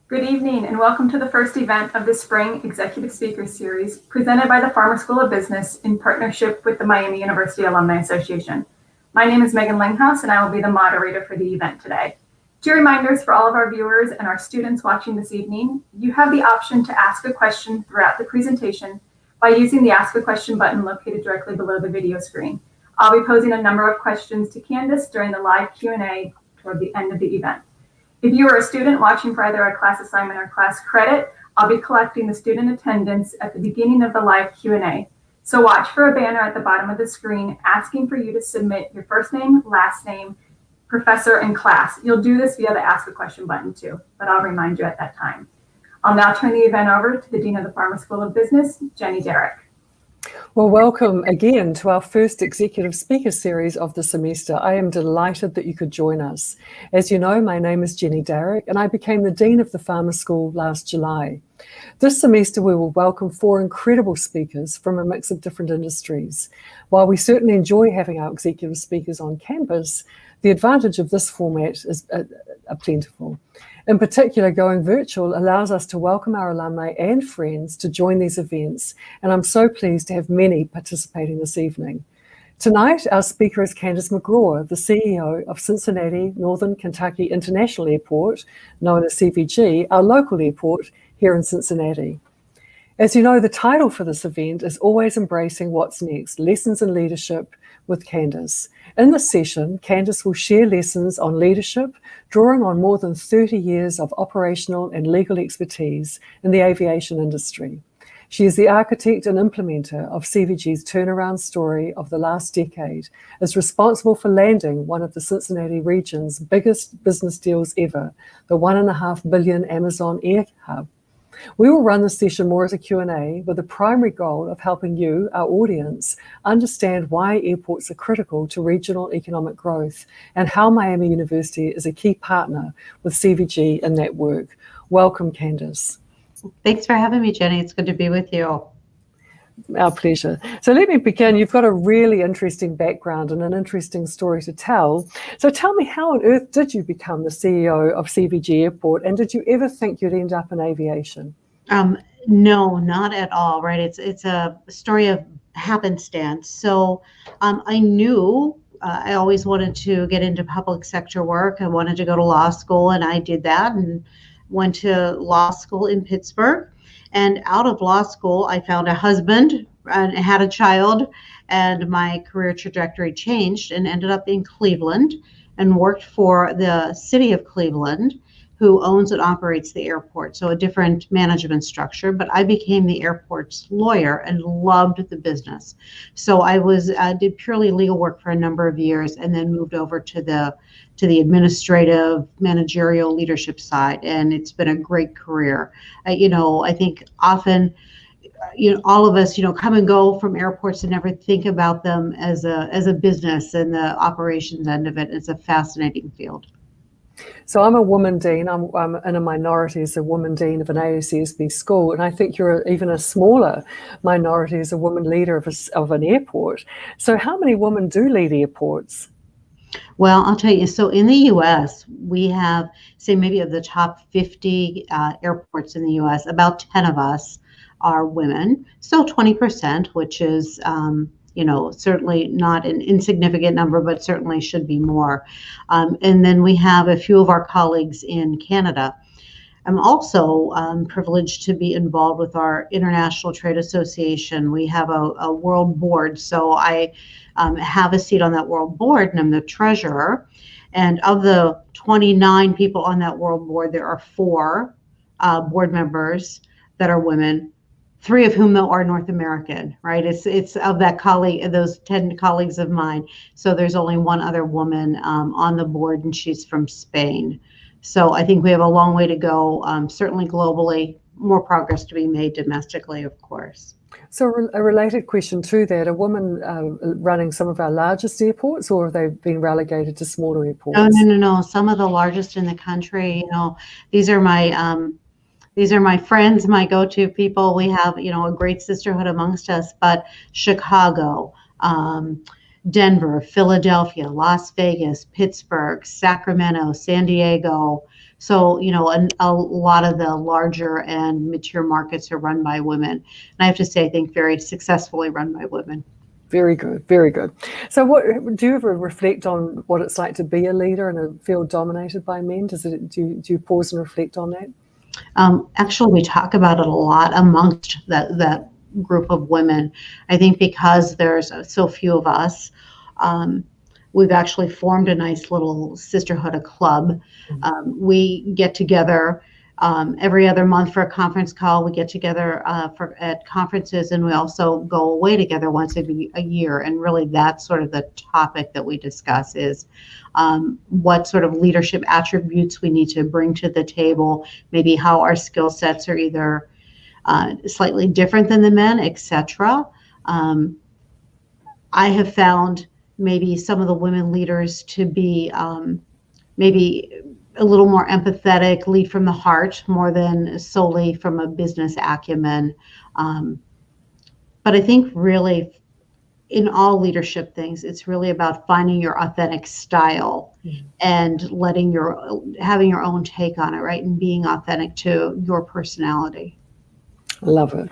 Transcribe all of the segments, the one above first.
Good evening and welcome to the first event of the Spring Executive Speaker Series presented by the Farmer School of Business in partnership with the Miami University Alumni Association. My name is Megan Langhouse and I will be the moderator for the event today. Two reminders for all of our viewers and our students watching this evening. You have the option to ask a question throughout the presentation by using the Ask a Question button located directly below the video screen. I'll be posing a number of questions to Candace during the live Q&A toward the end of the event. If you are a student watching for either a class assignment or class credit, I'll be collecting the student attendance at the beginning of the live Q&A. So watch for a banner at the bottom of the screen asking for you to submit your first name, last name, professor, and class. You'll do this via the Ask a Question button too, but I'll remind you at that time. I'll now turn the event over to the Dean of the Farmer School of Business, Jenny Derrick. Well, welcome again to our first Executive Speaker Series of the semester. I am delighted that you could join us. As you know, my name is Jenny Derrick and I became the Dean of the Farmer School last July. This semester we will welcome 4 incredible speakers from a mix of different industries. While we certainly enjoy having our executive speakers on campus, the advantage of this format is plentiful. In particular, going virtual allows us to welcome our alumni and friends to join these events, and I'm so pleased to have many participating this evening. Tonight, our speaker is Candace McGraw, the CEO of Cincinnati Northern Kentucky International Airport, known as CVG, our local airport here in Cincinnati. As you know, the title for this event is Always Embracing What's Next, Lessons in Leadership with Candace. In this session, Candace will share lessons on leadership, drawing on more than 30 years of operational and legal expertise in the aviation industry. She is the architect and implementer of CVG's turnaround story of the last decade, is responsible for landing one of the Cincinnati region's biggest business deals ever, the $1.5 billion Amazon Air Hub. We will run this session more as a Q&A with the primary goal of helping you, our audience, understand why airports are critical to regional economic growth and how Miami University is a key partner with CVG in that work. Welcome, Candace. Thanks for having me, Jenny. It's good to be with you. Our pleasure. So let me begin. You've got a really interesting background and an interesting story to tell. So tell me, how on earth did you become the CEO of CVG Airport, and did you ever think you'd end up in aviation? No, not at all, right? It's a story of happenstance. So I knew I always wanted to get into public sector work. I wanted to go to law school, and I did that and went to law school in Pittsburgh. And out of law school, I found a husband and had a child, and my career trajectory changed and ended up in Cleveland and worked for the city of Cleveland, who owns and operates the airport. So a different management structure, but I became the airport's lawyer and loved the business. So I did purely legal work for a number of years and then moved over to the administrative managerial leadership side. And it's been a great career. I think often, all of us, come and go from airports and never think about them as a business and the operations end of it. It's a fascinating field. So I'm a woman dean. I'm in a minority as a woman dean of an ASCSB school, and I think you're even a smaller minority as a woman leader of an airport. So how many women do lead airports? Well, I'll tell you, so in the U.S., we have, say, maybe of the top 50 airports in the U.S., about 10 of us are women. So 20%, which is, certainly not an insignificant number, but certainly should be more. And then we have a few of our colleagues in Canada. I'm also privileged to be involved with our International Trade Association. We have a world board, so I have a seat on that world board, and I'm the treasurer. And of the 29 people on that world board, there are 4 board members that are women, 3 of whom, though, are North American, right? It's of that colleague, those 10 colleagues of mine. So there's only one other woman on the board, and she's from Spain. So I think we have a long way to go, certainly globally, more progress to be made domestically, of course. So a related question to that, a woman running some of our largest airports, or have they been relegated to smaller airports? No. Some of the largest in the country. These are my friends, my go-to people. We have, a great sisterhood amongst us, but Chicago, Denver, Philadelphia, Las Vegas, Pittsburgh, Sacramento, San Diego. So, a lot of the larger and mature markets are run by women. And I have to say, I think very successfully run by women. Very good, very good. So do you ever reflect on what it's like to be a leader in a field dominated by men? Do you pause and reflect on that? Actually, we talk about it a lot amongst that group of women. I think because there's so few of us, we've actually formed a nice little sisterhood, a club. We get together every other month for a conference call. We get together at conferences, and we also go away together once a year. And really, that's sort of the topic that we discuss is what sort of leadership attributes we need to bring to the table, maybe how our skill sets are either slightly different than the men, etc. I have found maybe some of the women leaders to be maybe a little more empathetic, lead from the heart more than solely from a business acumen. But I think really in all leadership things, it's really about finding your authentic style and having your own take on it, right? And being authentic to your personality. I love it.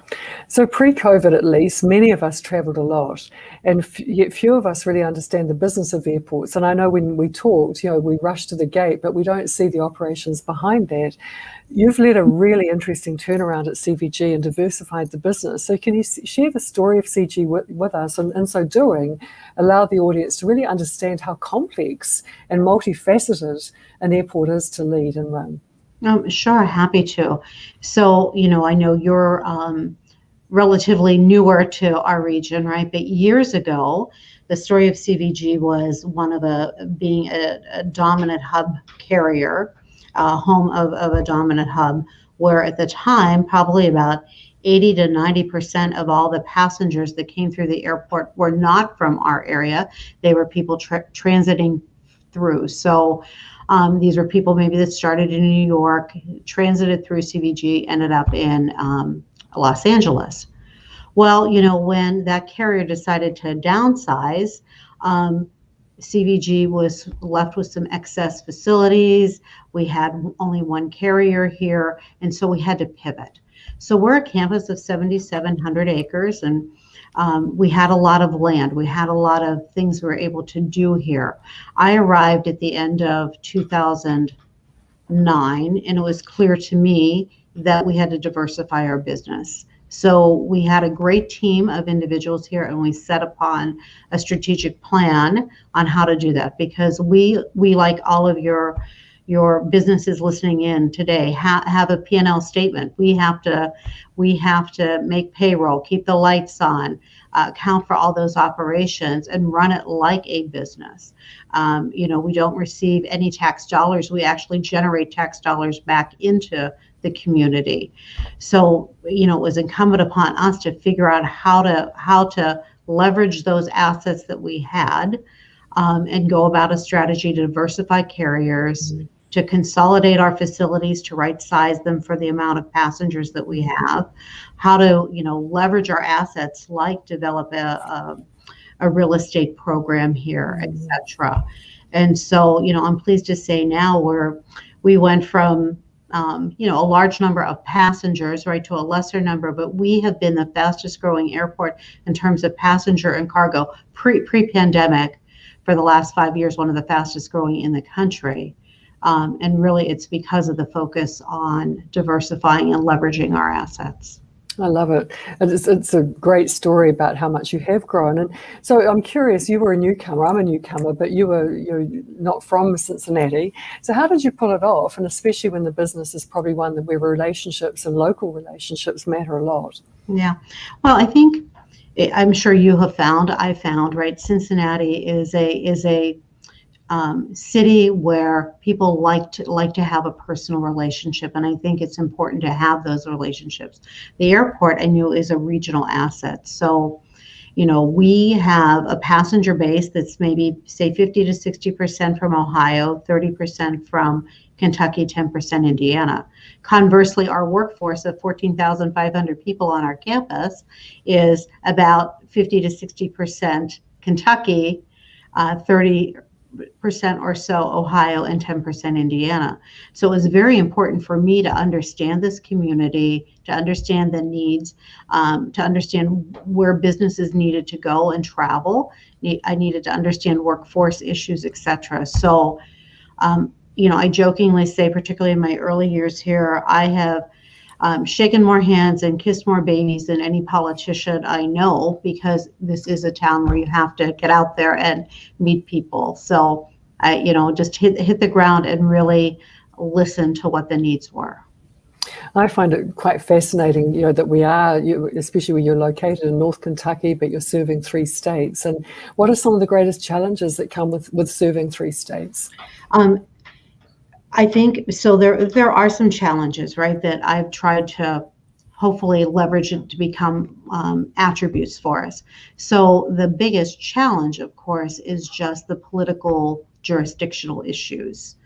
So pre-COVID, at least, many of us traveled a lot, and yet few of us really understand the business of airports. And I know when we talked, we rush to the gate, but we don't see the operations behind that. You've led a really interesting turnaround at CVG and diversified the business. So can you share the story of CG with us, and in so doing, allow the audience to really understand how complex and multifaceted an airport is to lead and run? Sure, happy to. So, I know you're relatively newer to our region, right? But years ago, the story of CVG was one of being a dominant hub carrier, home of a dominant hub, where at the time, probably about 80 to 90% of all the passengers that came through the airport were not from our area. They were people transiting through. So these were people maybe that started in New York, transited through CVG, ended up in Los Angeles. Well, when that carrier decided to downsize, CVG was left with some excess facilities. We had only one carrier here, and so we had to pivot. So we're a campus of 7,700 acres, and we had a lot of land. We had a lot of things we were able to do here. I arrived at the end of 2009, and it was clear to me that we had to diversify our business. So we had a great team of individuals here, and we set upon a strategic plan on how to do that, because we like all of your businesses listening in today have a P&L statement. We have to make payroll, keep the lights on, account for all those operations, and run it like a business. We don't receive any tax dollars. We actually generate tax dollars back into the community. So, it was incumbent upon us to figure out how to leverage those assets that we had, and go about a strategy to diversify carriers, to consolidate our facilities, to right size them for the amount of passengers that we have, how to, leverage our assets, like develop a real estate program here, etc. And so, I'm pleased to say now we went from a large number of passengers, right, to a lesser number, but we have been the fastest growing airport in terms of passenger and cargo pre-pandemic for the last 5 years, one of the fastest growing in the country. And really, it's because of the focus on diversifying and leveraging our assets. I love it. It's a great story about how much you have grown. And so I'm curious, you were a newcomer, I'm a newcomer, but you're not from Cincinnati. So how did you pull it off? And especially when the business is probably one where relationships and local relationships matter a lot. Yeah. Well, I'm sure I found, right, Cincinnati is a city where people like to have a personal relationship, and I think it's important to have those relationships. The airport, I knew, is a regional asset. So, we have a passenger base that's maybe, say, 50 to 60% from Ohio, 30% from Kentucky, 10% Indiana. Conversely, our workforce of 14,500 people on our campus is about 50 to 60% Kentucky, 30% or so Ohio, and 10% Indiana. So it was very important for me to understand this community, to understand the needs, to understand where businesses needed to go and travel. I needed to understand workforce issues, etc. So, I jokingly say, particularly in my early years here, I have shaken more hands and kissed more babies than any politician I know, because this is a town where you have to get out there and meet people. So I, just hit the ground and really listen to what the needs were. I find it quite fascinating, that we are, especially when you're located in North Kentucky, but you're serving 3 states. And what are some of the greatest challenges that come with serving 3 states? I think so. There are some challenges, right, that I've tried to hopefully leverage it to become attributes for us. So the biggest challenge, of course, is just the political jurisdictional issues.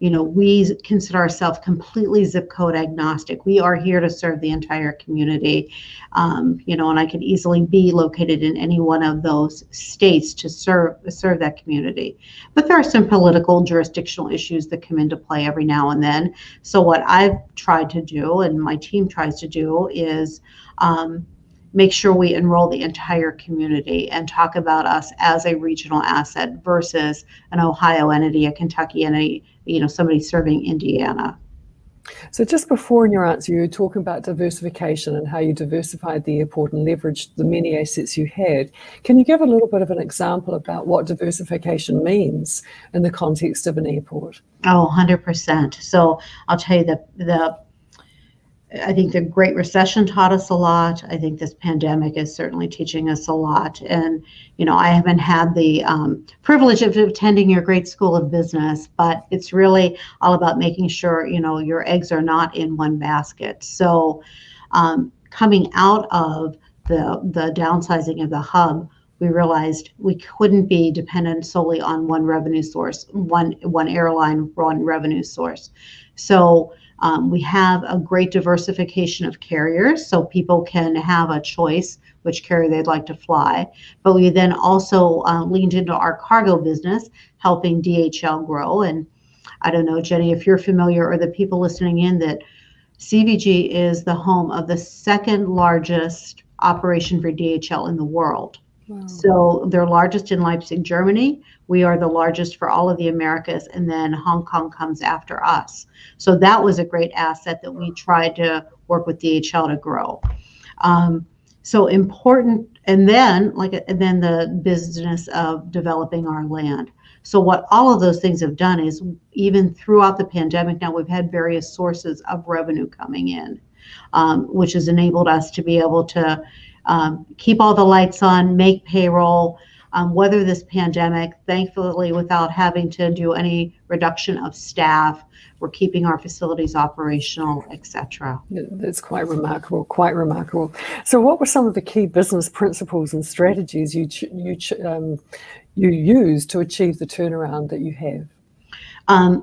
We consider ourselves completely zip code agnostic. We are here to serve the entire community, and I could easily be located in any one of those states to serve that community. But there are some political jurisdictional issues that come into play every now and then. So what I've tried to do, and my team tries to do, is make sure we enroll the entire community and talk about us as a regional asset versus an Ohio entity, a Kentucky entity, somebody serving Indiana. So just before in your answer, you were talking about diversification and how you diversified the airport and leveraged the many assets you had. Can you give a little bit of an example about what diversification means in the context of an airport? Oh, 100%. So I'll tell you I think the Great Recession taught us a lot. I think this pandemic is certainly teaching us a lot. And, I haven't had the privilege of attending your great school of business, but it's really all about making sure, your eggs are not in one basket. So coming out of the downsizing of the hub, we realized we couldn't be dependent solely on one revenue source, one airline, one revenue source. So we have a great diversification of carriers, so people can have a choice which carrier they'd like to fly. But we then also leaned into our cargo business, helping DHL grow. And I don't know, Jenny, if you're familiar, or the people listening in, that CVG is the home of the second largest operation for DHL in the world. Wow. So they're largest in Leipzig, Germany. We are the largest for all of the Americas, and then Hong Kong comes after us. So that was a great asset that we tried to work with DHL to grow. So important, and then the business of developing our land. So what all of those things have done is, even throughout the pandemic, now we've had various sources of revenue coming in, which has enabled us to be able to keep all the lights on, make payroll, weather this pandemic, thankfully, without having to do any reduction of staff. We're keeping our facilities operational, etc. That's quite remarkable, quite remarkable. So what were some of the key business principles and strategies you used to achieve the turnaround that you have?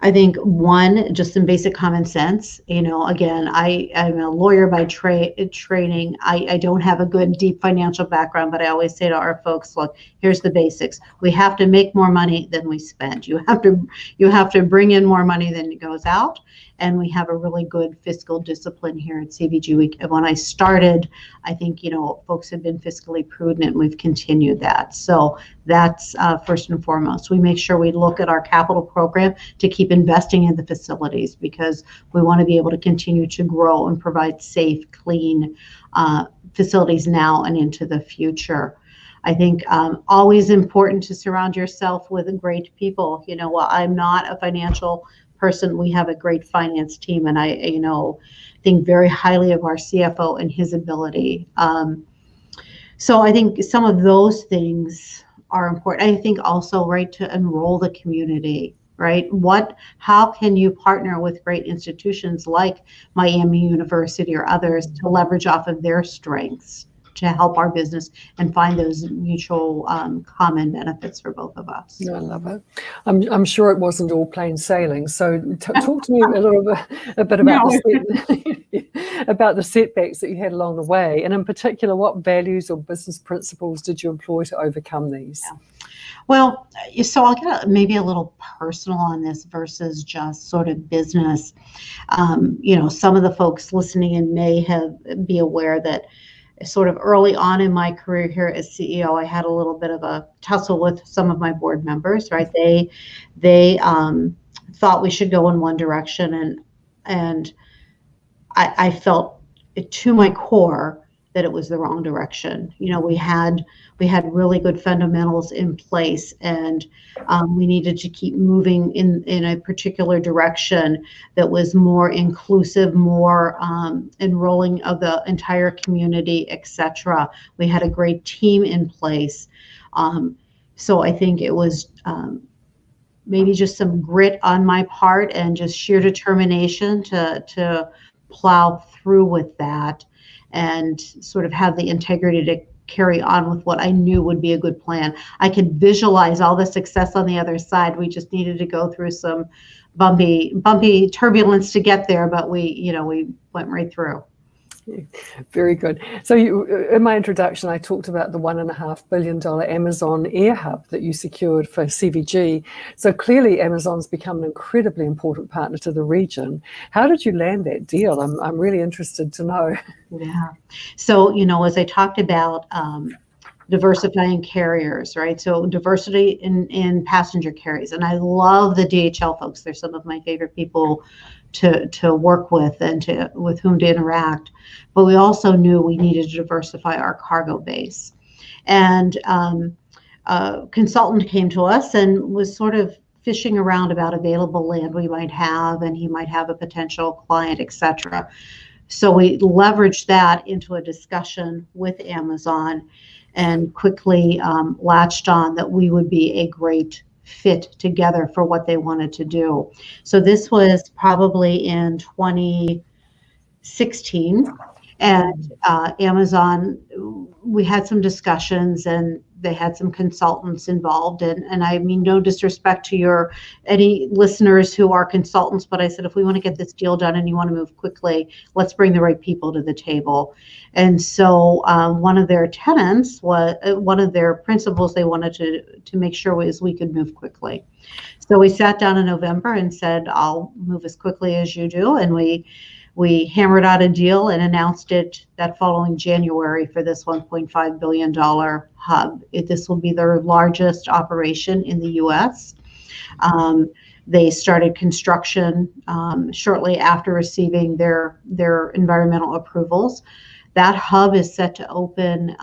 I think one, just some basic common sense. Again, I'm a lawyer by training. I don't have a good, deep financial background, but I always say to our folks, look, here's the basics. We have to make more money than we spend. You have to bring in more money than goes out. And we have a really good fiscal discipline here at CVG. When I started, I think, folks have been fiscally prudent, and we've continued that. So that's first and foremost. We make sure we look at our capital program to keep investing in the facilities, because we want to be able to continue to grow and provide safe, clean facilities now and into the future. I think always important to surround yourself with great people. While I'm not a financial person, we have a great finance team, and I think very highly of our CFO and his ability. So I think some of those things are important. I think also, right, to enroll the community, right? How can you partner with great institutions like Miami University or others to leverage off of their strengths, to help our business and find those mutual common benefits for both of us. I love it. I'm sure it wasn't all plain sailing. So talk to me a bit about about the setbacks that you had along the way, and in particular, what values or business principles did you employ to overcome these? Yeah. Well, so I'll get maybe a little personal on this versus just sort of business. Some of the folks listening in may be aware that sort of early on in my career here as CEO, I had a little bit of a tussle with some of my board members, right? They thought we should go in one direction, and I felt to my core that it was the wrong direction. We had really good fundamentals in place, and we needed to keep moving in a particular direction that was more inclusive, more enrolling of the entire community, etc. We had a great team in place. So I think it was maybe just some grit on my part and just sheer determination to plow through with that and sort of have the integrity to carry on with what I knew would be a good plan. I could visualize all the success on the other side. We just needed to go through some bumpy turbulence to get there, but we went right through. Very good. So in my introduction, I talked about the $1.5 billion Amazon Air Hub that you secured for CVG. So clearly Amazon's become an incredibly important partner to the region. How did you land that deal? I'm really interested to know. Yeah. So, as I talked about diversifying carriers, right? So diversity in passenger carriers. And I love the DHL folks. They're some of my favorite people to work with and with whom to interact. But we also knew we needed to diversify our cargo base. And a consultant came to us and was sort of fishing around about available land we might have, and he might have a potential client, etc. So we leveraged that into a discussion with Amazon and quickly latched on that we would be a great fit together for what they wanted to do. So this was probably in 2016, and Amazon, we had some discussions and they had some consultants involved, and I mean no disrespect to any listeners who are consultants, but I said, if we want to get this deal done and you want to move quickly, let's bring the right people to the table. And so one of their tenets was one of their principles they wanted to make sure was we could move quickly. So we sat down in November and said, I'll move as quickly as you do, and we hammered out a deal and announced it that following January for this $1.5 billion hub. This will be their largest operation in the U.S. They started construction shortly after receiving their environmental approvals. That hub is set to open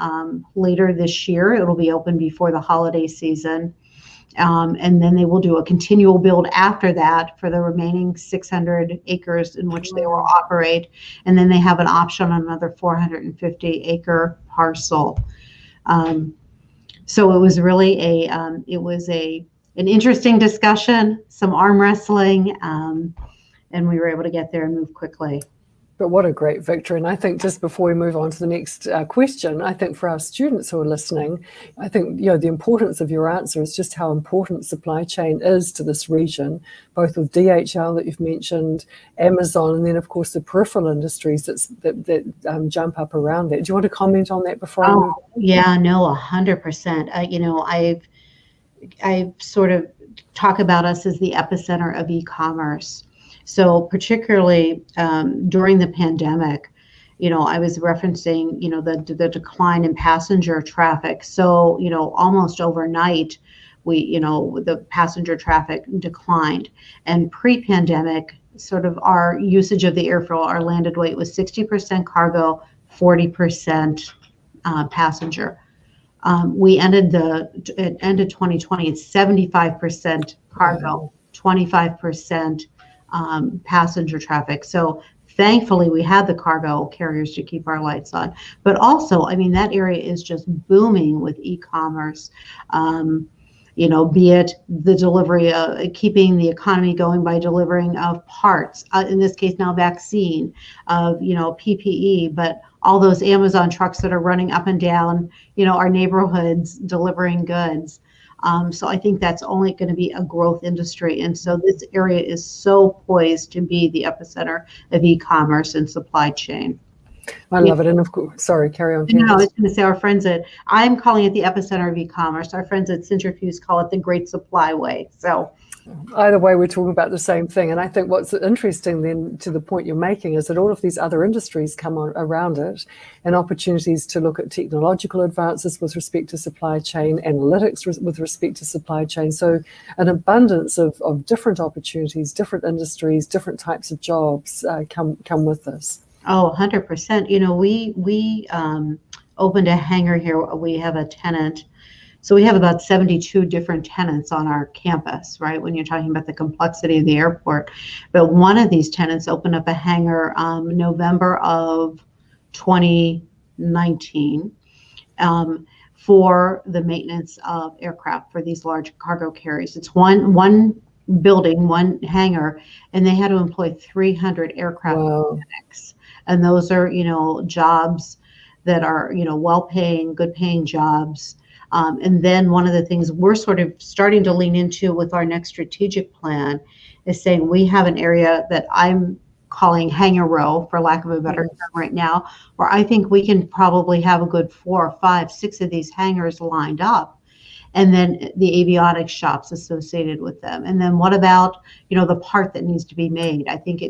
later this year. It will be open before the holiday season. And then they will do a continual build after that for the remaining 600 acres in which they will operate. And then they have an option on another 450-acre parcel. So it was really an interesting discussion, some arm wrestling, and we were able to get there and move quickly. But what a great victory. And I think just before we move on to the next question, I think for our students who are listening, I think the importance of your answer is just how important supply chain is to this region, both with DHL that you've mentioned, Amazon, and then of course the peripheral industries that jump up around that. Do you want to comment on that before I move on? Yeah, no, 100%. I sort of talk about us as the epicenter of e-commerce. So particularly during the pandemic, I was referencing, the decline in passenger traffic. So, almost overnight, the passenger traffic declined. And pre-pandemic, sort of our usage of the airflow, our landed weight was 60% cargo, 40% passenger. We ended 2020 at 75% cargo, 25% passenger traffic. So thankfully we had the cargo carriers to keep our lights on, but also, that area is just booming with e-commerce. be it the delivery, keeping the economy going by delivering of parts, in this case now vaccine, of, PPE, but all those Amazon trucks that are running up and down, our neighborhoods delivering goods. So I think that's only going to be a growth industry. And so this area is so poised to be the epicenter of e-commerce and supply chain. I love it. And of course, sorry, carry on. No, I was going to say I'm calling it the epicenter of e-commerce. Our friends at Centrifuge call it the Great Supply Way. So either way, we're talking about the same thing. And I think what's interesting then, to the point you're making, is that all of these other industries come around it, and opportunities to look at technological advances with respect to supply chain, analytics with respect to supply chain. So an abundance of different opportunities, different industries, different types of jobs come with this. Oh, 100%. We opened a hangar here. We have a tenant. So we have about 72 different tenants on our campus, right? When you're talking about the complexity of the airport. But one of these tenants opened up a hangar November of 2019 for the maintenance of aircraft for these large cargo carriers. It's one building, one hangar, and they had to employ 300 aircraft mechanics. And those are, jobs that are, well-paying, good-paying jobs. And then one of the things we're sort of starting to lean into with our next strategic plan is saying we have an area that I'm calling hangar row, for lack of a better term right now, where I think we can probably have a good 4 or 5, 6 of these hangars lined up. And then the avionics shops associated with them. And then what about, the part that needs to be made? I think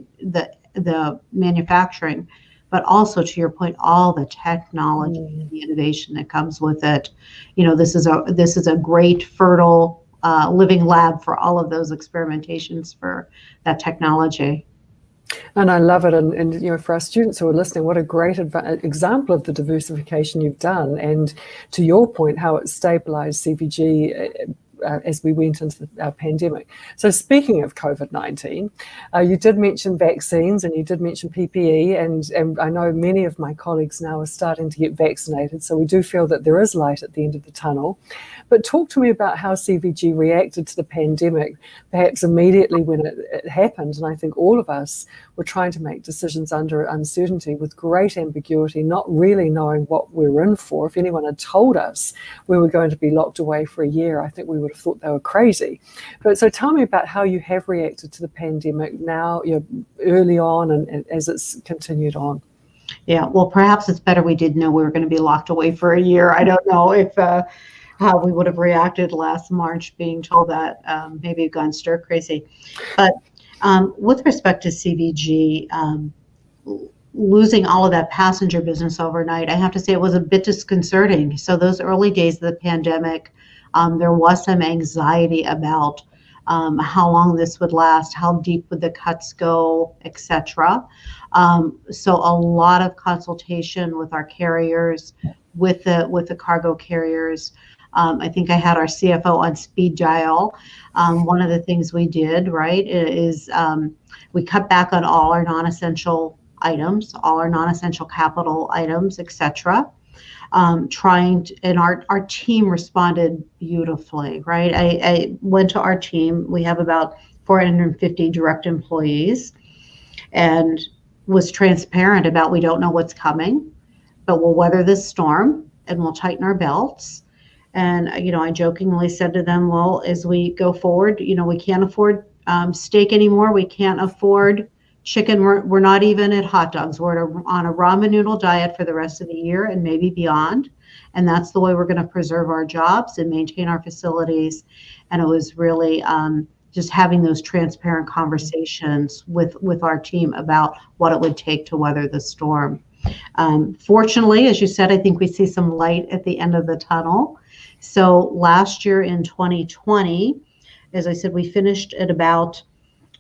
the manufacturing, but also, to your point, all the technology and the innovation that comes with it. This is a great, fertile, living lab for all of those experimentations for that technology. And I love it. And for our students who are listening, what a great example of the diversification you've done. And to your point, how it stabilized CVG as we went into the pandemic. So speaking of COVID-19, you did mention vaccines and you did mention PPE, and I know many of my colleagues now are starting to get vaccinated, so we do feel that there is light at the end of the tunnel. But talk to me about how CVG reacted to the pandemic, perhaps immediately when it happened. And I think all of us were trying to make decisions under uncertainty with great ambiguity, not really knowing what we were in for. If anyone had told us we were going to be locked away for a year, I think we would have thought they were crazy. But so tell me about how you have reacted to the pandemic now, early on and as it's continued on. Yeah, well, perhaps it's better we did know we were going to be locked away for a year. I don't know if how we would have reacted last March, being told that maybe gone stir crazy. But with respect to CVG, losing all of that passenger business overnight, I have to say it was a bit disconcerting. So those early days of the pandemic, there was some anxiety about how long this would last, how deep would the cuts go, etc. So a lot of consultation with our carriers, with the cargo carriers. I think I had our CFO on speed dial. One of the things we did, right, is we cut back on all our non-essential items, all our non-essential capital items, etc. And our team responded beautifully, right? I went to our team. We have about 450 direct employees, and was transparent about, we don't know what's coming, but we'll weather this storm and we'll tighten our belts. And, I jokingly said to them, well, as we go forward, we can't afford steak anymore. We can't afford chicken. We're not even at hot dogs. We're on a ramen noodle diet for the rest of the year and maybe beyond. And that's the way we're going to preserve our jobs and maintain our facilities. And it was really just having those transparent conversations with our team about what it would take to weather the storm. Fortunately, as you said, I think we see some light at the end of the tunnel. So last year in 2020, as I said, we finished at about,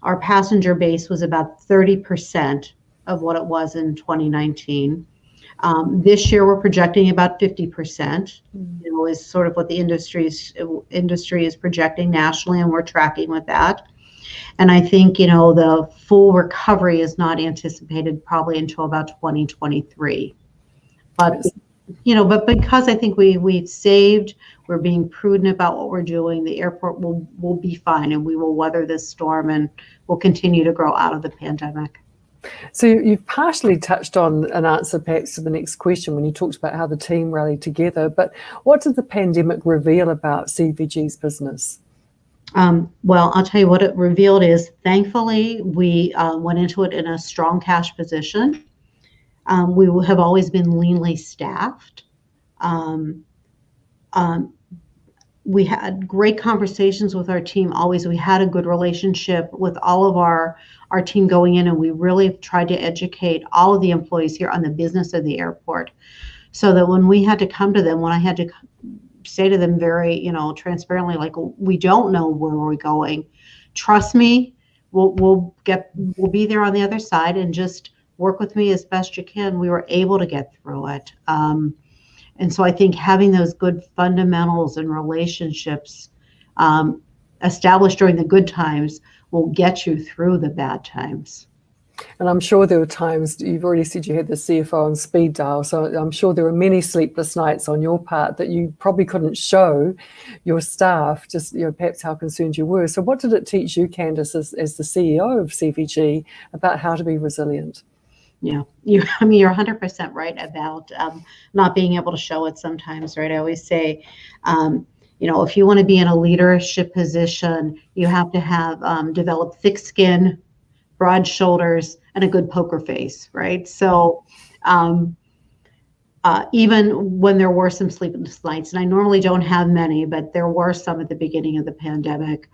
our passenger base was about 30% of what it was in 2019. This year we're projecting about 50%, is sort of what the industry is projecting nationally, and we're tracking with that. And I think, the full recovery is not anticipated probably until about 2023. But because I think we've saved, We're being prudent about what we're doing. The airport will be fine, and we will weather this storm, and we'll continue to grow out of the pandemic. So you've partially touched on an answer perhaps to the next question when you talked about how the team rallied together, but what did the pandemic reveal about CVG's business? Well, I'll tell you what it revealed is, thankfully, we went into it in a strong cash position. We have always been leanly staffed. We had great conversations with our team always. We had a good relationship with all of our team going in, and we really tried to educate all of the employees here on the business of the airport, so that when we had to come to them, when I had to say to them very, transparently, like, we don't know where we're going. Trust me, we'll be there on the other side, and just work with me as best you can. We were able to get through it. And so I think having those good fundamentals and relationships established during the good times will get you through the bad times. And I'm sure there were times, you've already said you had the CFO on speed dial, so I'm sure there were many sleepless nights on your part that you probably couldn't show your staff, just perhaps how concerned you were. So what did it teach you, Candace, as the CEO of CVG, about how to be resilient? Yeah, you're 100% right about not being able to show it sometimes, right? I always say, if you want to be in a leadership position, you have to have developed thick skin, broad shoulders, and a good poker face, right? So even when there were some sleepless nights, and I normally don't have many, but there were some at the beginning of the pandemic,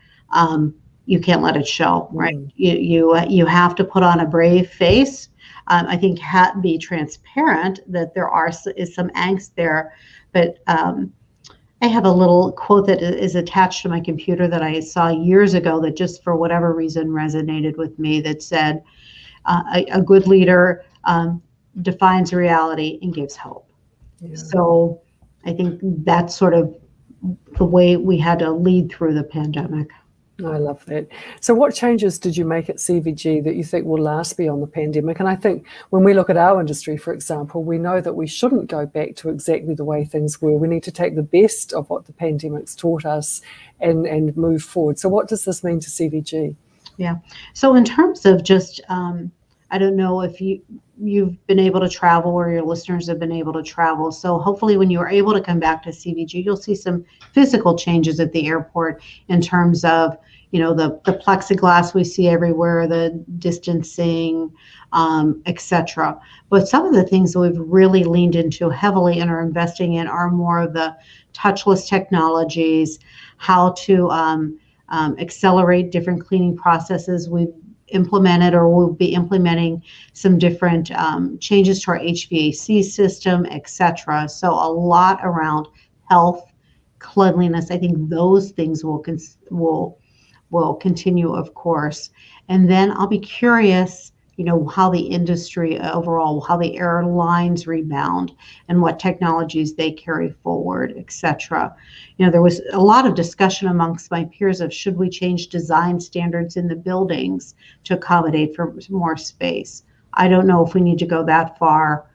you can't let it show, right? You have to put on a brave face. I think be transparent that there is some angst there, but I have a little quote that is attached to my computer that I saw years ago that just for whatever reason resonated with me, that said, a good leader defines reality and gives hope. Yeah. So I think that's sort of the way we had to lead through the pandemic. I love that. So what changes did you make at CVG that you think will last beyond the pandemic? And I think when we look at our industry, for example, we know that we shouldn't go back to exactly the way things were. We need to take the best of what the pandemic's taught us and move forward. So what does this mean to CVG? Yeah. So in terms of just, I don't know if you've been able to travel or your listeners have been able to travel. So hopefully when you are able to come back to CVG, you'll see some physical changes at the airport in terms of, the plexiglass we see everywhere, the distancing, etc. But some of the things that we've really leaned into heavily and are investing in are more of the touchless technologies, how to accelerate different cleaning processes. We've implemented or will be implementing some different changes to our HVAC system, etc. So a lot around health, cleanliness. I think those things will continue, of course. And then I'll be curious, how the industry overall, how the airlines rebound and what technologies they carry forward, etc. There was a lot of discussion amongst my peers of should we change design standards in the buildings to accommodate for more space. I don't know if we need to go that far,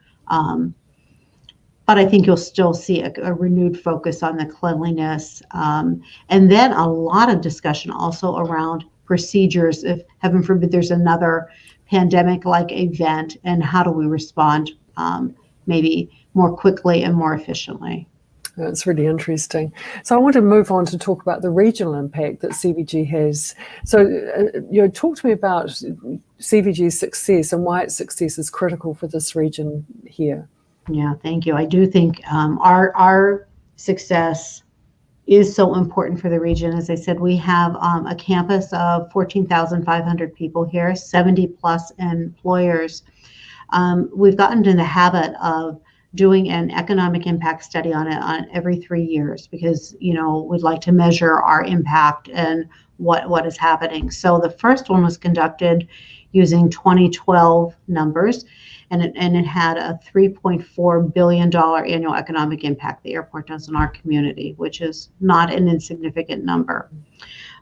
but I think you'll still see a renewed focus on the cleanliness. And then a lot of discussion also around procedures. If, heaven forbid, there's another pandemic-like event, and how do we respond maybe more quickly and more efficiently. That's really interesting. So I want to move on to talk about the regional impact that CVG has. So talk to me about CVG's success and why its success is critical for this region here. Yeah, thank you. I do think our success is so important for the region. As I said, we have a campus of 14,500 people here, 70 plus employers. We've gotten in the habit of doing an economic impact study on it on every 3 years because, we'd like to measure our impact and what is happening. So the first one was conducted using 2012 numbers, and it had a $3.4 billion annual economic impact the airport does in our community, which is not an insignificant number.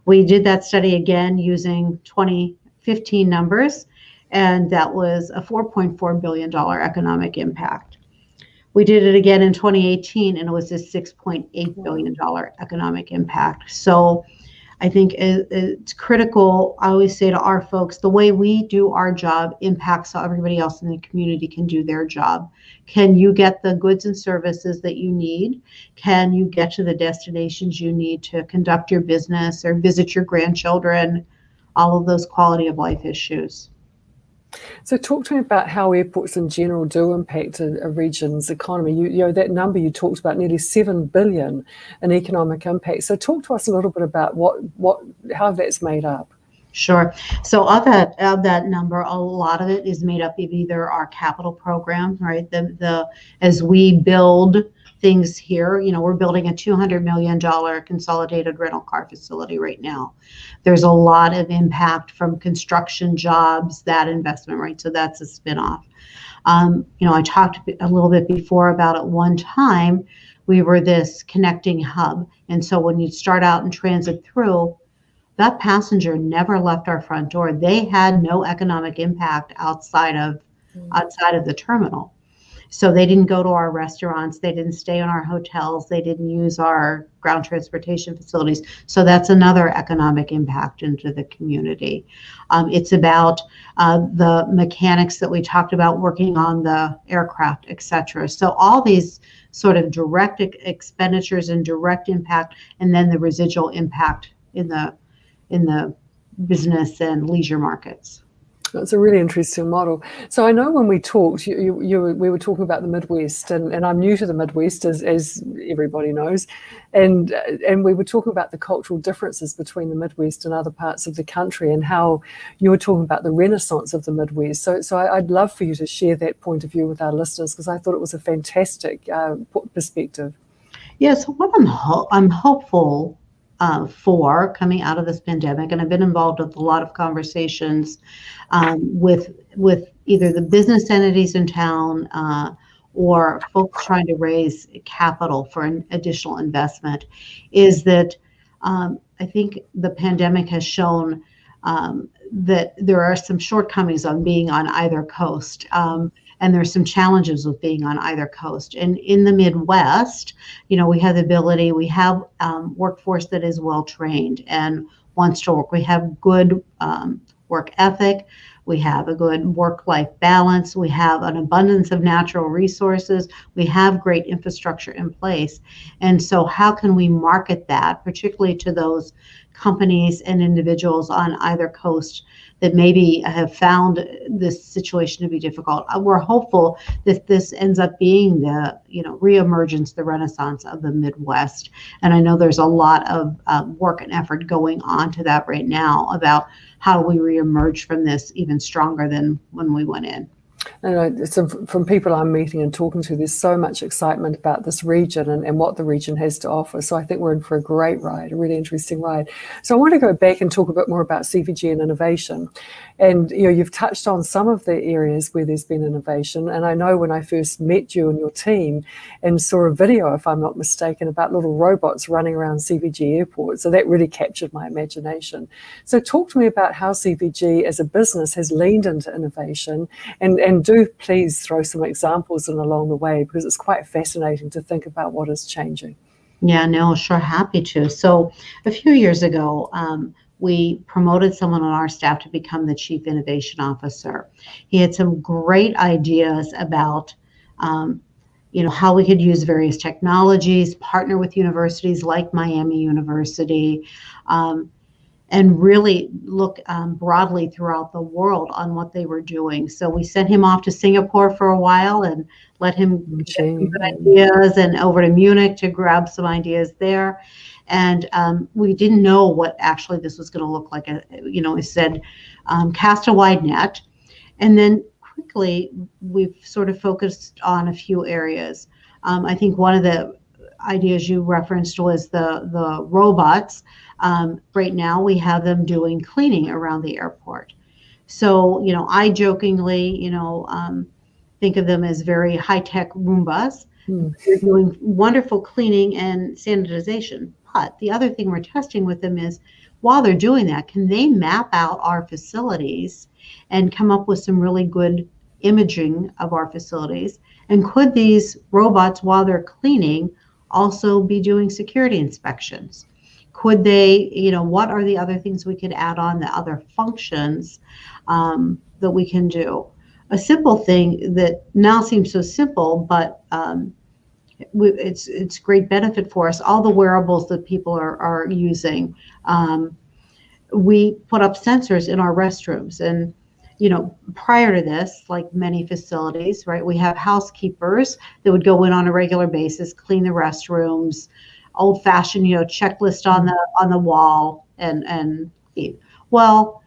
We did that study again using 2015 numbers, and that was a $4.4 billion economic impact. We did it again in 2018, and it was a $6.8 billion economic impact. So I think it's critical. I always say to our folks, the way we do our job impacts how everybody else in the community can do their job. Can you get the goods and services that you need? Can you get to the destinations you need to conduct your business or visit your grandchildren? All of those quality of life issues. So talk to me about how airports in general do impact a region's economy. You know, that number you talked about, nearly 7 billion in economic impact. So talk to us a little bit about how that's made up. Sure. So of that number, a lot of it is made up of either our capital program, right? As we build things here, you know, we're building a $200 million consolidated rental car facility right now. There's a lot of impact from construction jobs, that investment, right? So that's a spinoff. You know, I talked a little bit before about at one time, we were this connecting hub. And so when you start out and transit through, that passenger never left our front door. They had no economic impact outside of the terminal. So they didn't go to our restaurants, they didn't stay in our hotels, they didn't use our ground transportation facilities. So that's another economic impact into the community. It's about the mechanics that we talked about working on the aircraft, et cetera. So all these sort of direct expenditures and direct impact, and then the residual impact in the business and leisure markets. That's a really interesting model. So I know when we talked, we were talking about the Midwest, and I'm new to the Midwest, as everybody knows, and we were talking about the cultural differences between the Midwest and other parts of the country, and how you were talking about the renaissance of the Midwest. So I'd love for you to share that point of view with our listeners, because I thought it was a fantastic perspective. Yeah, so what I'm hopeful for coming out of this pandemic, and I've been involved with a lot of conversations with either the business entities in town or folks trying to raise capital for an additional investment, is that I think the pandemic has shown that there are some shortcomings on being on either coast. And there's some challenges with being on either coast. And in the Midwest, you know, we have the ability, we have workforce that is well trained and wants to work. We have good work ethic. We have a good work-life balance. We have an abundance of natural resources. We have great infrastructure in place. And so how can we market that, particularly to those companies and individuals on either coast that maybe have found this situation to be difficult? We're hopeful that this ends up being the, you know, reemergence, the renaissance of the Midwest. And I know there's a lot of work and effort going on to that right now about how we reemerge from this even stronger than when we went in. And from people I'm meeting and talking to, there's so much excitement about this region and what the region has to offer. So I think we're in for a great ride, a really interesting ride. So I want to go back and talk a bit more about CVG and innovation. And you know, you've touched on some of the areas where there's been innovation. And I know when I first met you and your team and saw a video, if I'm not mistaken, about little robots running around CVG Airport. So that really captured my imagination. So talk to me about how CVG as a business has leaned into innovation, and do please throw some examples in along the way, because it's quite fascinating to think about what is changing. Yeah, no, sure, happy to. So a few years ago, we promoted someone on our staff to become the Chief Innovation Officer. He had some great ideas about you know, how we could use various technologies, partner with universities like Miami University, and really look broadly throughout the world on what they were doing. So we sent him off to Singapore for a while and let him get some good ideas, and over to Munich to grab some ideas there. And we didn't know what actually this was going to look like. You know, he said, cast a wide net. And then quickly, we've sort of focused on a few areas. I think one of the ideas you referenced was the robots. Right now, we have them doing cleaning around the airport. So, you know, I jokingly, you know, think of them as very high-tech Roombas. They're doing wonderful cleaning and sanitization. But the other thing we're testing with them is, while they're doing that, can they map out our facilities and come up with some really good imaging of our facilities, And could these robots, while they're cleaning, also be doing security inspections? Could they, what are the other things we could add on, the other functions that we can do? A simple thing that now seems so simple, but it's great benefit for us. All the wearables that people are using, we put up sensors in our restrooms. And prior to this, like many facilities, right, we have housekeepers that would go in on a regular basis, clean the restrooms, old-fashioned, checklist on the wall, and well,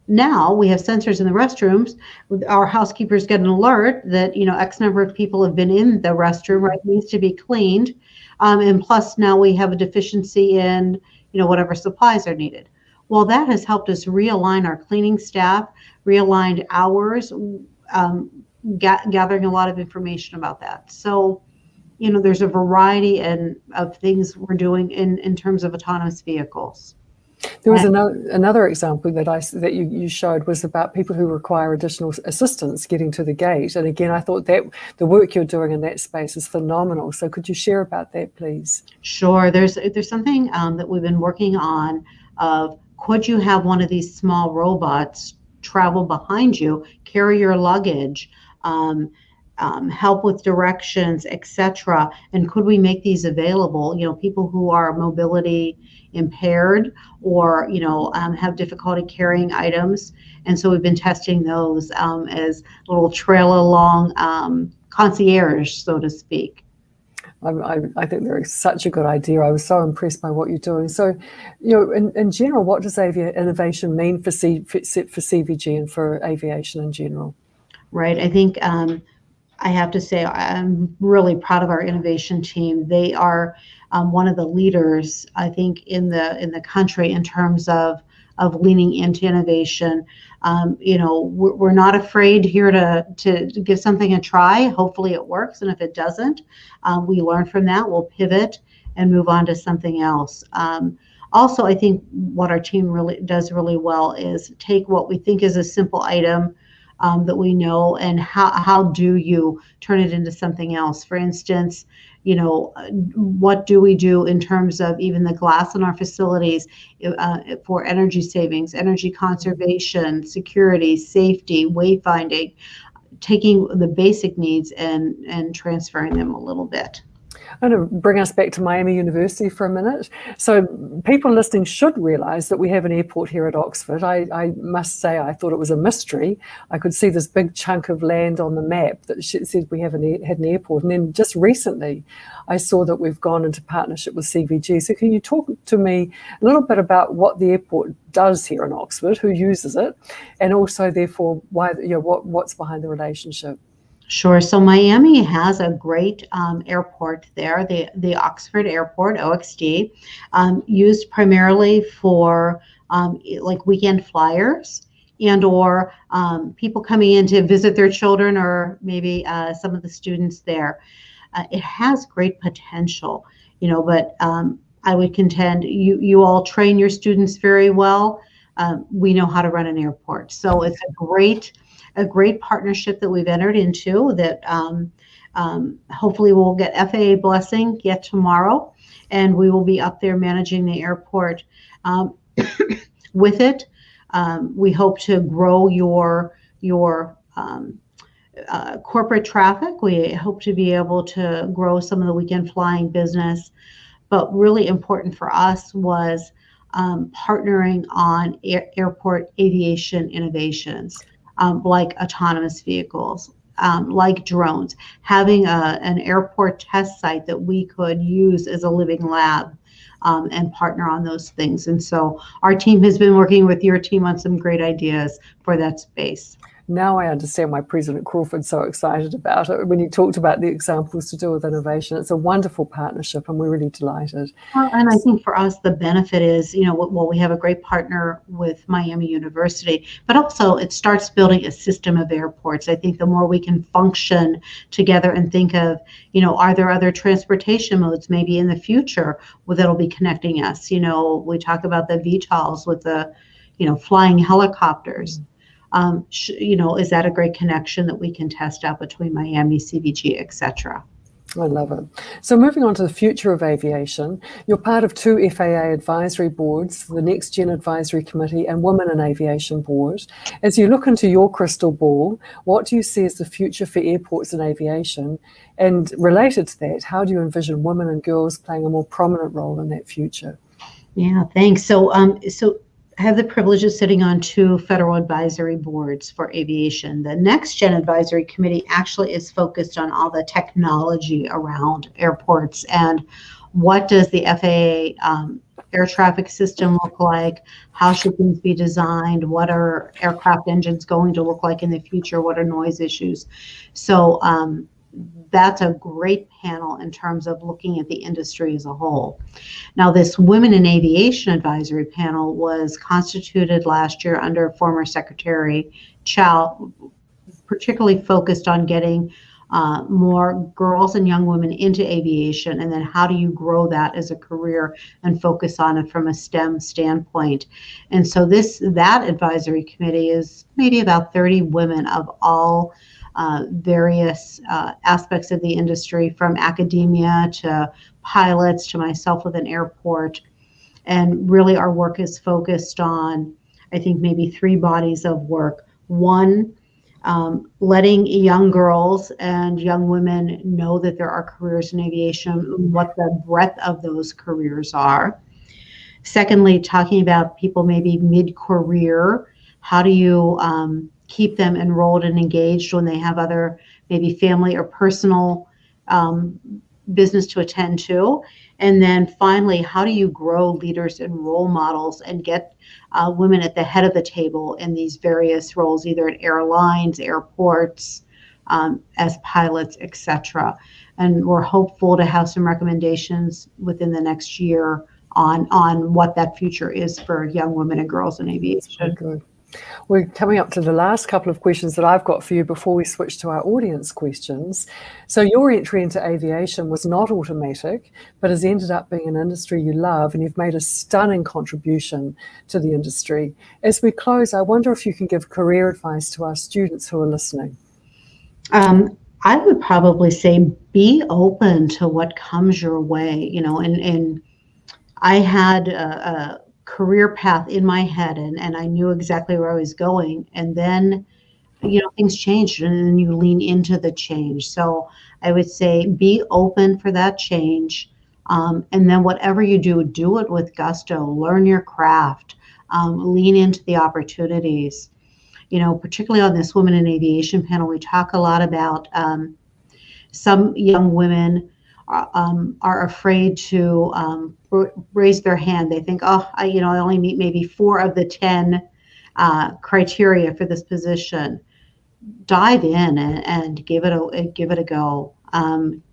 now we have sensors in the restrooms. Our housekeepers get an alert that X number of people have been in the restroom, right, needs to be cleaned, and plus now we have a deficiency in whatever supplies are needed. Well, that has helped us realign our cleaning staff, realigned hours, gathering a lot of information about that. So, there's a variety of things we're doing in terms of autonomous vehicles. There was another example that you showed was about people who require additional assistance getting to the gate. And again, I thought that the work you're doing in that space is phenomenal. So could you share about that, please? Sure. There's something that we've been working on of, could you have one of these small robots travel behind you, carry your luggage, help with directions, etc. And could we make these available? People who are mobility impaired or have difficulty carrying items. And so we've been testing those as little trail along concierge, so to speak. I think they're such a good idea. I was so impressed by what you're doing. So, in general, what does innovation mean for CVG and for aviation in general? Right. I think I have to say I'm really proud of our innovation team. They are one of the leaders, I think, in the country in terms of leaning into innovation. We're not afraid here to give something a try. Hopefully it works, and if it doesn't, we learn from that. We'll pivot and move on to something else. Also, I think what our team really does really well is take what we think is a simple item that we know, and how do you turn it into something else? For instance, what do we do in terms of even the glass in our facilities for energy savings, energy conservation, security, safety, wayfinding, taking the basic needs and transferring them a little bit. I'm going to bring us back to Miami University for a minute. So people listening should realize that we have an airport here at Oxford. I must say I thought it was a mystery. I could see this big chunk of land on the map that said we had an airport. And then just recently, I saw that we've gone into partnership with CVG. So can you talk to me a little bit about what the airport does here in Oxford, who uses it, and also therefore why, what's behind the relationship? Sure. So Miami has a great airport there, the Oxford Airport, OXD, used primarily for like weekend flyers and or people coming in to visit their children, or maybe some of the students there. It has great potential, but I would contend you all train your students very well. We know how to run an airport. So it's a great partnership that we've entered into that hopefully we'll get FAA blessing yet tomorrow, and we will be up there managing the airport. With it, we hope to grow your corporate traffic. We hope to be able to grow some of the weekend flying business, but really important for us was partnering on airport aviation innovations. Like autonomous vehicles, like drones, having an airport test site that we could use as a living lab and partner on those things. And so our team has been working with your team on some great ideas for that space. Now I understand why President Crawford's so excited about it. When you talked about the examples to do with innovation, it's a wonderful partnership and we're really delighted. Well, and I think for us, the benefit is, we have a great partner with Miami University, but also it starts building a system of airports. I think the more we can function together and think of, are there other transportation modes maybe in the future that'll be connecting us? We talk about the VTOLs with the, flying helicopters. Is that a great connection that we can test out between Miami, CVG, et cetera? I love it. So moving on to the future of aviation, you're part of 2 FAA advisory boards, the Next Gen Advisory Committee and Women in Aviation Board. As you look into your crystal ball, what do you see as the future for airports and aviation? And related to that, how do you envision women and girls playing a more prominent role in that future? Yeah, thanks. So I have the privilege of sitting on 2 federal advisory boards for aviation. The Next Gen Advisory Committee actually is focused on all the technology around airports and what does the FAA air traffic system look like? How should things be designed? What are aircraft engines going to look like in the future? What are noise issues? So that's a great panel in terms of looking at the industry as a whole. Now, this Women in Aviation Advisory Panel was constituted last year under former Secretary Chow, particularly focused on getting more girls and young women into aviation, and then how do you grow that as a career and focus on it from a STEM standpoint. And so that advisory committee is maybe about 30 women of all various aspects of the industry, from academia to pilots to myself with an airport. And really our work is focused on, I think, maybe 3 bodies of work. One, letting young girls and young women know that there are careers in aviation, what the breadth of those careers are. Secondly, talking about people maybe mid-career. How do you keep them enrolled and engaged when they have other maybe family or personal business to attend to? And then finally, how do you grow leaders and role models and get women at the head of the table in these various roles, either at airlines, airports, as pilots, et cetera? And we're hopeful to have some recommendations within the next year on what that future is for young women and girls in aviation. Good. We're coming up to the last couple of questions that I've got for you before we switch to our audience questions. So your entry into aviation was not automatic, but has ended up being an industry you love, and you've made a stunning contribution to the industry. As we close, I wonder if you can give career advice to our students who are listening. I would probably say be open to what comes your way, and I had a career path in my head, and I knew exactly where I was going. And then, things changed, and then you lean into the change. So I would say be open for that change. And then whatever you do it with gusto, learn your craft, lean into the opportunities. Particularly on this Women in Aviation panel, we talk a lot about some young women are afraid to raise their hand. They think, I only meet maybe 4 of the 10 criteria for this position. Dive in and give it a go.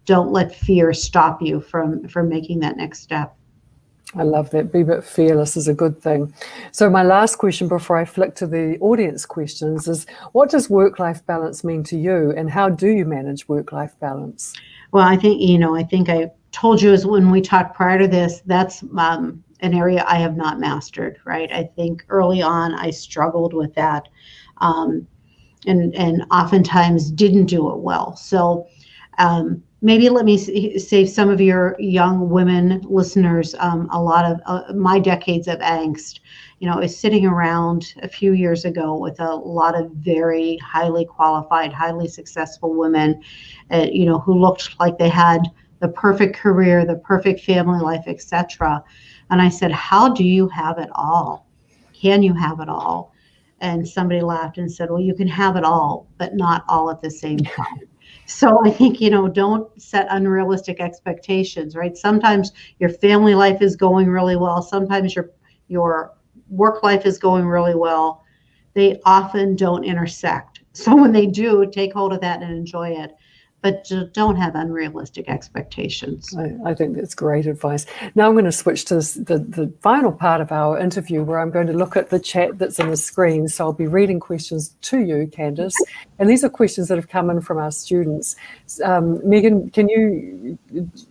Don't let fear stop you from making that next step. I love that. Be a bit fearless is a good thing. So my last question before I flick to the audience questions is, what does work-life balance mean to you, and how do you manage work-life balance? Well, I think I told you, as when we talked prior to this, that's an area I have not mastered, right? I think early on I struggled with that, and oftentimes didn't do it well. So maybe let me save some of your young women listeners a lot of my decades of angst. I was sitting around a few years ago with a lot of very highly qualified, highly successful women, who looked like they had the perfect career, the perfect family life, etc. And I said, how do you have it all? Can you have it all? And somebody laughed and said, well, you can have it all, but not all at the same time. So I think, don't set unrealistic expectations, right? Sometimes your family life is going really well. Sometimes your work life is going really well. They often don't intersect. So when they do, take hold of that and enjoy it. But don't have unrealistic expectations. I think that's great advice. Now I'm going to switch to the final part of our interview, where I'm going to look at the chat that's on the screen. So I'll be reading questions to you, Candace. And these are questions that have come in from our students. Megan,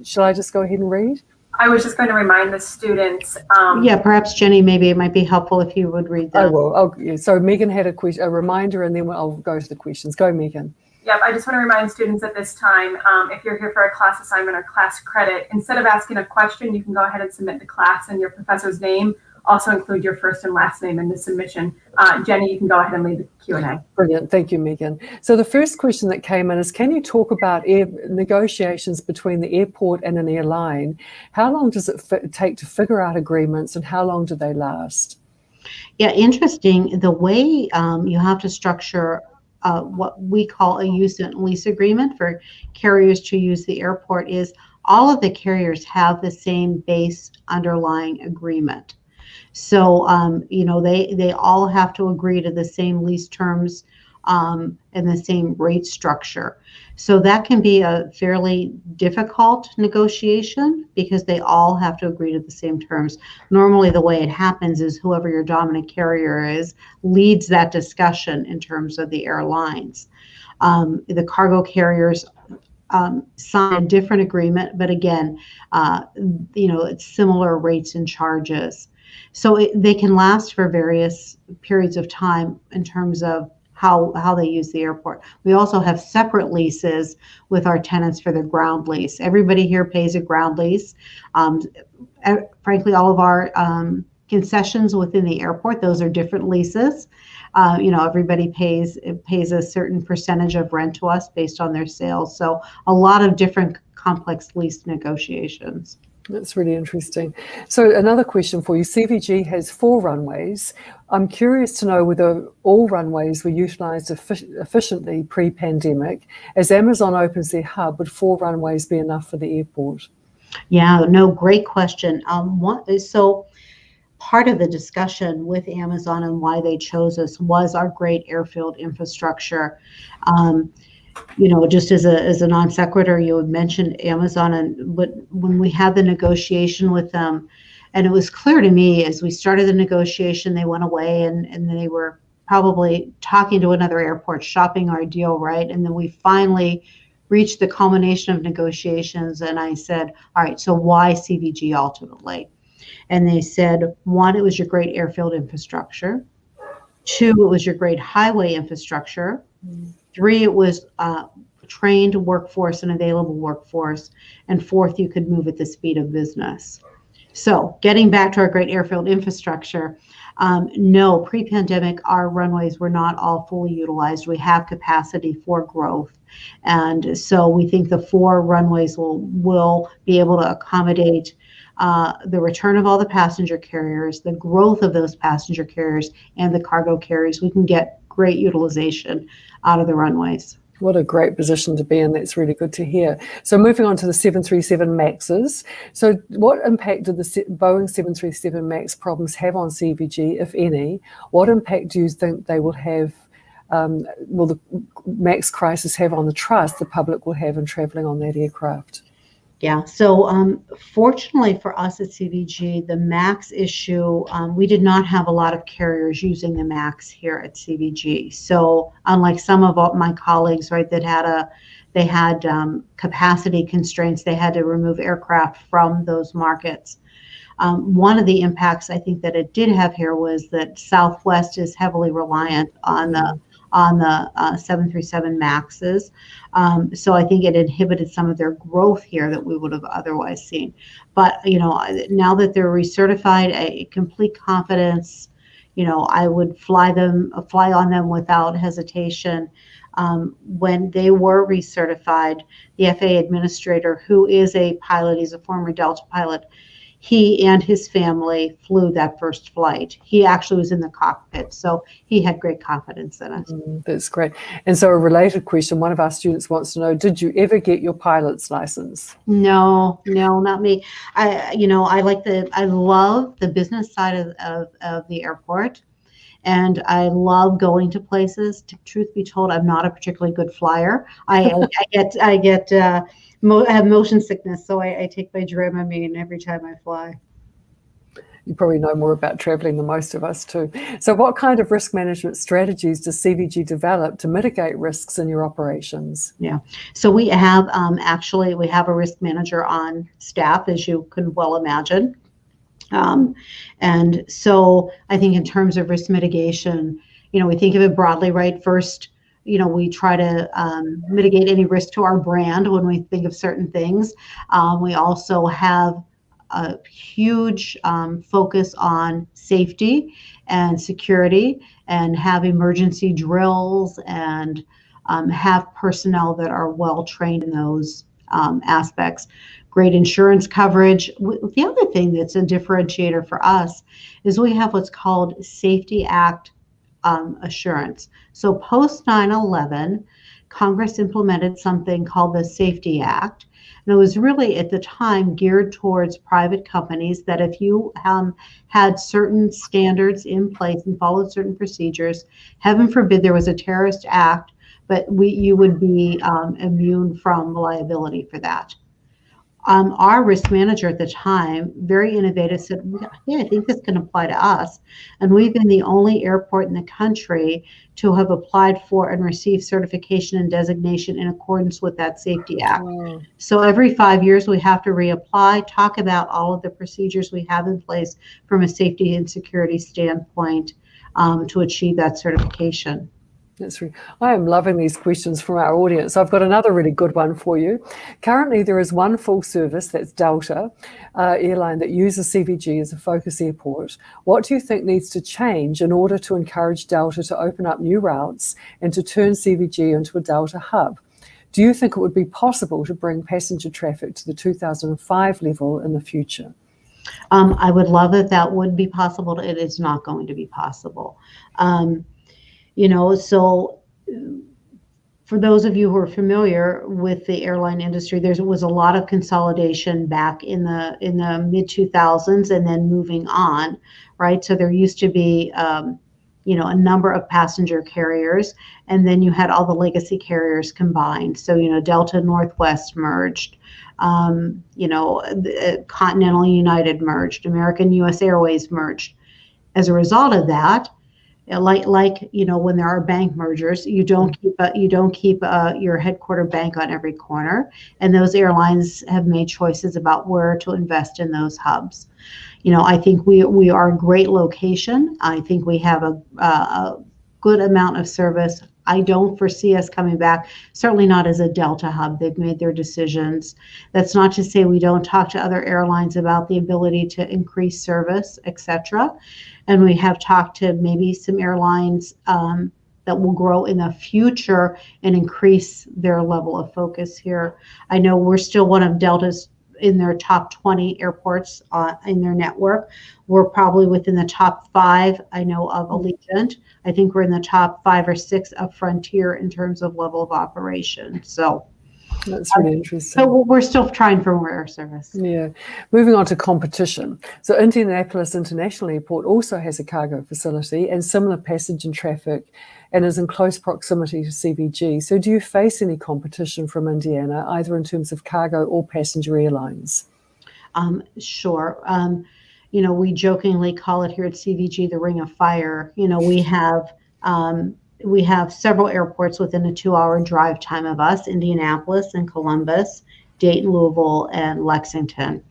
shall I just go ahead and read? I was just going to remind the students. Yeah, perhaps Jenny, maybe it might be helpful if you would read that. I will. Yeah. So Megan had a reminder, and then I'll go to the questions. Go, Megan. Yep, I just want to remind students at this time, if you're here for a class assignment or class credit, instead of asking a question, you can go ahead and submit the class and your professor's name. Also include your first and last name in the submission. Jenny, you can go ahead and lead the Q&A. Brilliant. Thank you, Megan. So the first question that came in is, can you talk about negotiations between the airport and an airline? How long does it take to figure out agreements, and how long do they last? Yeah, interesting. The way you have to structure what we call a use and lease agreement for carriers to use the airport is all of the carriers have the same base underlying agreement. So, they all have to agree to the same lease terms and the same rate structure. So that can be a fairly difficult negotiation because they all have to agree to the same terms. Normally, the way it happens is whoever your dominant carrier is leads that discussion in terms of the airlines. The cargo carriers sign a different agreement, but again, it's similar rates and charges. So they can last for various periods of time in terms of how they use the airport. We also have separate leases with our tenants for the ground lease. Everybody here pays a ground lease. Frankly, all of our concessions within the airport, those are different leases. Everybody pays a certain percentage of rent to us based on their sales. So a lot of different complex lease negotiations. That's really interesting. So another question for you. CVG has 4 runways. I'm curious to know whether all runways were utilized efficiently pre-pandemic. As Amazon opens their hub, would 4 runways be enough for the airport? Yeah, no, great question. So part of the discussion with Amazon and why they chose us was our great airfield infrastructure. Just as a non sequitur, you had mentioned Amazon, but when we had the negotiation with them, and it was clear to me as we started the negotiation, they went away and they were probably talking to another airport, shopping our deal, right? And then we finally reached the culmination of negotiations, and I said, all right, so why CVG ultimately? And they said, 1, it was your great airfield infrastructure. 2, it was your great highway infrastructure. 3, it was trained workforce and available workforce. And 4th, you could move at the speed of business. So getting back to our great airfield infrastructure, no, pre-pandemic, our runways were not all fully utilized. We have capacity for growth. And so we think the 4 runways will be able to accommodate the return of all the passenger carriers, the growth of those passenger carriers, and the cargo carriers. We can get great utilization out of the runways. What a great position to be in. That's really good to hear. So moving on to the 737 MAXs. So what impact did the Boeing 737 MAX problems have on CVG, if any? What impact do you think they will have, will the MAX crisis have on the trust the public will have in traveling on that aircraft? Yeah, so fortunately for us at CVG, the MAX issue, we did not have a lot of carriers using the MAX here at CVG. So unlike some of my colleagues, right, that had capacity constraints, they had to remove aircraft from those markets. One of the impacts I think that it did have here was that Southwest is heavily reliant on the 737 MAXs. So I think it inhibited some of their growth here that we would have otherwise seen. But, now that they're recertified, a complete confidence, I would fly on them without hesitation. When they were recertified, the FAA administrator, who is a pilot, he's a former Delta pilot, he and his family flew that first flight. He actually was in the cockpit, so he had great confidence in it. That's great. And so a related question, one of our students wants to know, did you ever get your pilot's license? No, not me. I love the business side of the airport, and I love going to places. Truth be told, I'm not a particularly good flyer. I have motion sickness, so I take my Dramamine every time I fly. You probably know more about traveling than most of us too. So what kind of risk management strategies does CVG develop to mitigate risks in your operations? Yeah. So we have actually we have a risk manager on staff, as you can well imagine. And so I think in terms of risk mitigation, we think of it broadly, right? First, we try to mitigate any risk to our brand when we think of certain things. We also have a huge focus on safety and security, and have emergency drills, and have personnel that are well trained in those aspects. Great insurance coverage. The other thing that's a differentiator for us is we have what's called Safety Act assurance. So post 9/11, Congress implemented something called the Safety Act. And it was really at the time geared towards private companies that if you had certain standards in place and followed certain procedures, heaven forbid there was a terrorist act, but you would be immune from liability for that. Our risk manager at the time, very innovative, said, yeah, I think this can apply to us. And we've been the only airport in the country to have applied for and received certification and designation in accordance with that Safety Act. Wow. So every 5 years, we have to reapply, talk about all of the procedures we have in place from a safety and security standpoint to achieve that certification. I am loving these questions from our audience. I've got another really good one for you. Currently, there is one full service, that's Delta airline, that uses CVG as a focus airport. What do you think needs to change in order to encourage Delta to open up new routes and to turn CVG into a Delta hub? Do you think it would be possible to bring passenger traffic to the 2005 level in the future? I would love it. That would be possible. It is not going to be possible. So for those of you who are familiar with the airline industry, there was a lot of consolidation back in the mid 2000s, and then moving on, right? So there used to be, a number of passenger carriers, and then you had all the legacy carriers combined. So, Delta Northwest merged, Continental United merged, American US Airways merged. As a result of that, like when there are bank mergers, you don't keep your headquarter bank on every corner, and those airlines have made choices about where to invest in those hubs. I think we are a great location. I think we have a good amount of service. I don't foresee us coming back, certainly not as a Delta hub. They've made their decisions. That's not to say we don't talk to other airlines about the ability to increase service, et cetera. And we have talked to maybe some airlines that will grow in the future and increase their level of focus here. I know we're still one of Delta's in their top 20 airports in their network. We're probably within the top 5, I know, of Allegiant. I think we're in the top 5 or 6 of Frontier in terms of level of operation. So that's really interesting. So we're still trying for more air service. Yeah. Moving on to competition. So Indianapolis International Airport also has a cargo facility and similar passenger traffic, and is in close proximity to CVG. So do you face any competition from Indiana, either in terms of cargo or passenger airlines? Sure. We jokingly call it here at CVG the Ring of Fire. We have several airports within a 2-hour drive time of us: Indianapolis and Columbus, Dayton, Louisville, and Lexington.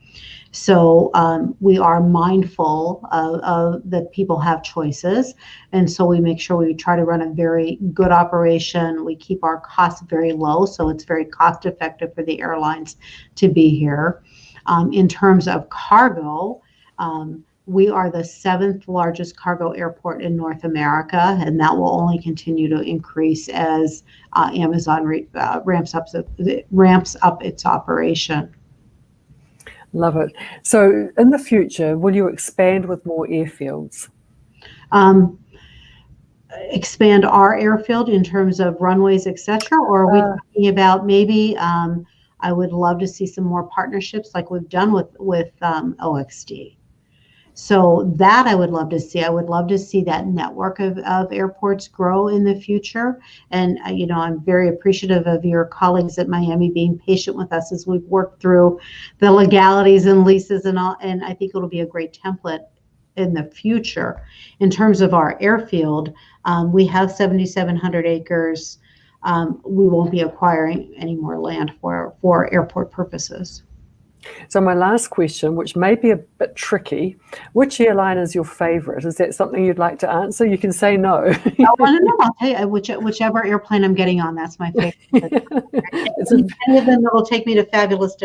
So we are mindful of that people have choices. And so we make sure we try to run a very good operation. We keep our costs very low, so it's very cost effective for the airlines to be here. In terms of cargo, we are the 7th largest cargo airport in North America, and that will only continue to increase as Amazon ramps up its operation. Love it. So in the future, will you expand with more airfields? Expand our airfield in terms of runways, et cetera, or are we talking about maybe I would love to see some more partnerships like we've done with OXD. So that I would love to see. I would love to see that network of airports grow in the future. And, I'm very appreciative of your colleagues at Miami being patient with us as we've worked through the legalities and leases and all. And I think it'll be a great template in the future. In terms of our airfield, we have 7,700 acres. We won't be acquiring any more land for airport purposes. So my last question, which may be a bit tricky, which airline is your favorite? Is that something you'd like to answer? You can say no. I want to know. I'll tell you, whichever airplane I'm getting on, that's my favorite. Any of them that will take me to fabulous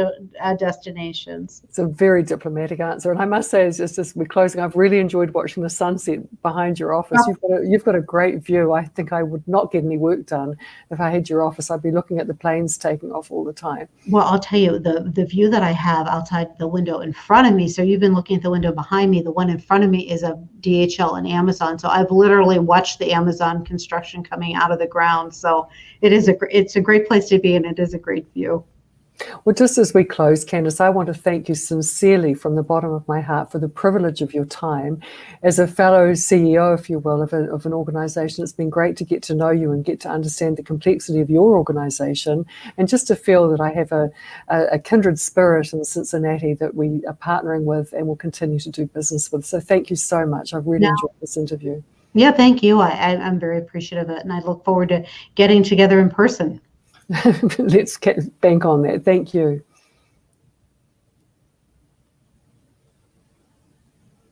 destinations. It's a very diplomatic answer. And I must say, as we're closing, I've really enjoyed watching the sunset behind your office. You've got a great view. I think I would not get any work done if I had your office. I'd be looking at the planes taking off all the time. Well, I'll tell you, the view that I have outside the window in front of me. So you've been looking at the window behind me. The one in front of me is a DHL and Amazon. So I've literally watched the Amazon construction coming out of the ground. So it's a great place to be, and it is a great view. Well, just as we close, Candace, I want to thank you sincerely from the bottom of my heart for the privilege of your time. As a fellow CEO, if you will, of an organization, it's been great to get to know you and get to understand the complexity of your organization, and just to feel that I have a kindred spirit in Cincinnati that we are partnering with and will continue to do business with. So thank you so much. I've really enjoyed this interview. Yeah, thank you. I'm very appreciative of it, and I look forward to getting together in person. Let's bank on that. Thank you.